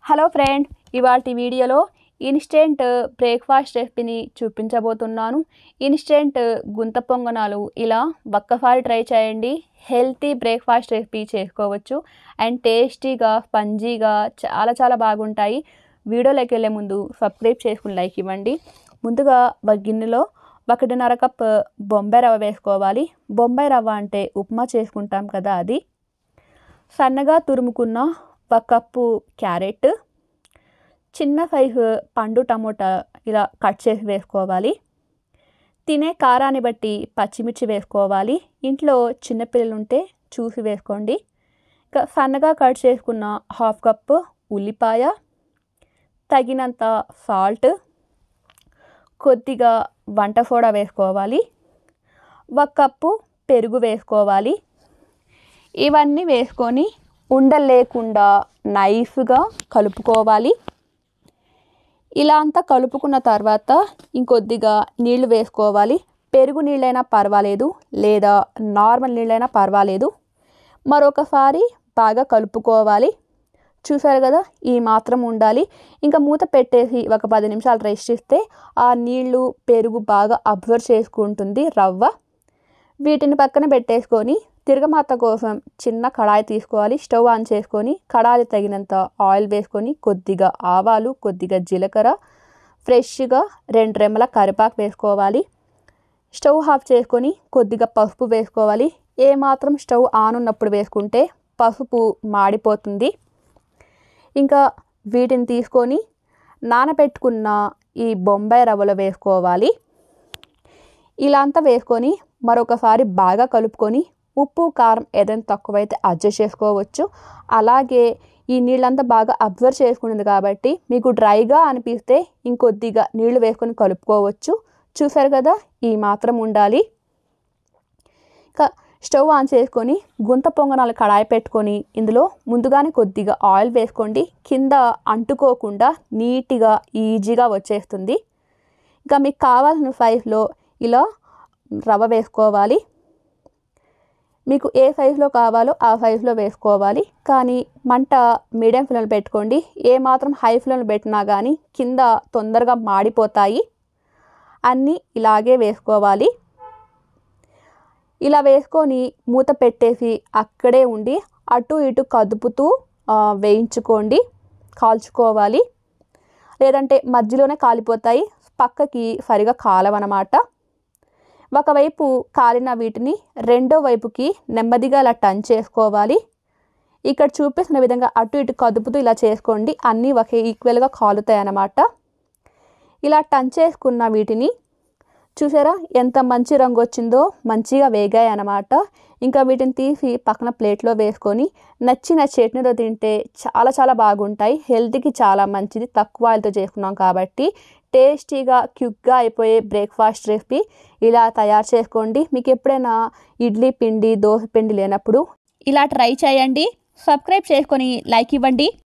Hello friend, ఇవాల్టి వీడియోలో instant breakfast రెసిపీని చూపించబోతున్నాను. ఇన్స్టెంట్ గుంత పొంగనాలు ఇలా ఒక్కసారి ట్రై చేయండి. హెల్తీ బ్రేక్ఫాస్ట్ రెసిపీ చేసుకోవచ్చు అండ్ టేస్టీగా స్పంజీగా చాలా బాగుంటాయి. వీడియోలోకి వెళ్ళే ముందు సబ్స్క్రైబ్ చేసుకుని లైక్ ఇవ్వండి. ముందుగా ఒక గిన్నెలో 1.5 కప్ బొంబాయి రవ్వ వేసుకోవాలి. బొంబాయి రవ్వ అంటే ఉప్మా చేసుకుంటాం కదా, అది. సన్నగా తురుముకున్న 1 కప్పు క్యారెట్, చిన్న సైజు పండు టమోటా ఇలా కట్ చేసి వేసుకోవాలి. తినే కారాన్ని బట్టి పచ్చిమిర్చి వేసుకోవాలి. ఇంట్లో చిన్నపిల్లలు ఉంటే చూసి వేసుకోండి. ఇంకా సన్నగా కట్ చేసుకున్న 1/2 కప్పు ఉల్లిపాయ, తగినంత సాల్ట్, కొద్దిగా వంట సోడా వేసుకోవాలి. 1 కప్పు పెరుగు వేసుకోవాలి. ఇవన్నీ వేసుకొని ఉండలు లేకుండా నైస్గా కలుపుకోవాలి. ఇలా అంతా కలుపుకున్న తర్వాత ఇంకొద్దిగా నీళ్లు వేసుకోవాలి. పెరుగు నీళ్ళైనా పర్వాలేదు, లేదా నార్మల్ నీళ్ళైనా పర్వాలేదు. మరొకసారి బాగా కలుపుకోవాలి. చూసారు కదా, ఈ మాత్రం ఉండాలి. ఇంకా మూత పెట్టేసి ఒక 10 నిమిషాలు రెస్ట్ ఇస్తే ఆ నీళ్లు పెరుగు బాగా అబ్జర్వ్ చేసుకుంటుంది రవ్వ. వీటిని పక్కన పెట్టేసుకొని తిరగమాత కోసం చిన్న కడాయి తీసుకోవాలి. స్టవ్ ఆన్ చేసుకొని కడాయి తగినంత ఆయిల్ వేసుకొని కొద్దిగా ఆవాలు, కొద్దిగా జీలకర్ర, ఫ్రెష్గా 2 రెమ్మల కరివేపాకు వేసుకోవాలి. స్టవ్ ఆఫ్ చేసుకొని కొద్దిగా పసుపు వేసుకోవాలి. ఏమాత్రం స్టవ్ ఆన్ ఉన్నప్పుడు వేసుకుంటే పసుపు మాడిపోతుంది. ఇంకా వీటిని తీసుకొని నానబెట్టుకున్న ఈ బొంబాయి రవ్వలో వేసుకోవాలి. ఇలా అంతా వేసుకొని మరొకసారి బాగా కలుపుకొని ఉప్పు కారం ఏదైనా తక్కువైతే అడ్జస్ట్ చేసుకోవచ్చు. అలాగే ఈ నీళ్ళంతా బాగా అబ్జర్వ్ చేసుకునేది కాబట్టి మీకు డ్రైగా అనిపిస్తే ఇంకొద్దిగా నీళ్లు వేసుకొని కలుపుకోవచ్చు. చూసారు కదా, ఈ మాత్రం ఉండాలి. ఇంకా స్టవ్ ఆన్ చేసుకొని గుంత పొంగనాలు కడాయి పెట్టుకొని ఇందులో ముందుగానే కొద్దిగా ఆయిల్ వేసుకోండి. కింద అంటుకోకుండా నీట్గా ఈజీగా వచ్చేస్తుంది. ఇంకా మీకు కావాల్సిన సైజులో ఇలా రవ్వ వేసుకోవాలి. మీకు ఏ సైజులో కావాలో ఆ సైజులో వేసుకోవాలి. కానీ మంట మీడియం ఫ్లేమ్లో పెట్టుకోండి. ఏమాత్రం హై ఫ్లేమ్లో పెట్టినా కానీ కింద తొందరగా మాడిపోతాయి. అన్నీ ఇలాగే వేసుకోవాలి. ఇలా వేసుకొని మూత పెట్టేసి అక్కడే ఉండి అటు ఇటు కదుపుతూ వేయించుకోండి, కాల్చుకోవాలి. లేదంటే మధ్యలోనే కాలిపోతాయి, పక్కకి సరిగా కాలవన్నమాట. ఒకవైపు కాలిన వీటిని రెండో వైపుకి నెమ్మదిగా ఇలా టర్న్ చేసుకోవాలి. ఇక్కడ చూపిస్తున్న విధంగా అటు ఇటు కదుపుతూ ఇలా చేసుకోండి. అన్నీ ఒకే ఈక్వల్గా కాలుతాయి అన్నమాట. ఇలా టర్న్ చేసుకున్న వీటిని చూసారా ఎంత మంచి రంగు వచ్చిందో, మంచిగా వేగాయి అన్నమాట. ఇంకా వీటిని తీసి పక్కన ప్లేట్లో వేసుకొని నచ్చిన చట్నీతో తింటే చాలా బాగుంటాయి. హెల్త్కి చాలా మంచిది. తక్కువ ఆయిల్తో చేసుకున్నాం కాబట్టి టేస్టీగా క్విక్గా అయిపోయే బ్రేక్ఫాస్ట్ రెసిపీ ఇలా తయారు చేసుకోండి. మీకు ఎప్పుడైనా ఇడ్లీ పిండి, దోశ పిండి లేనప్పుడు ఇలా ట్రై చేయండి. సబ్స్క్రైబ్ చేసుకొని లైక్ ఇవ్వండి.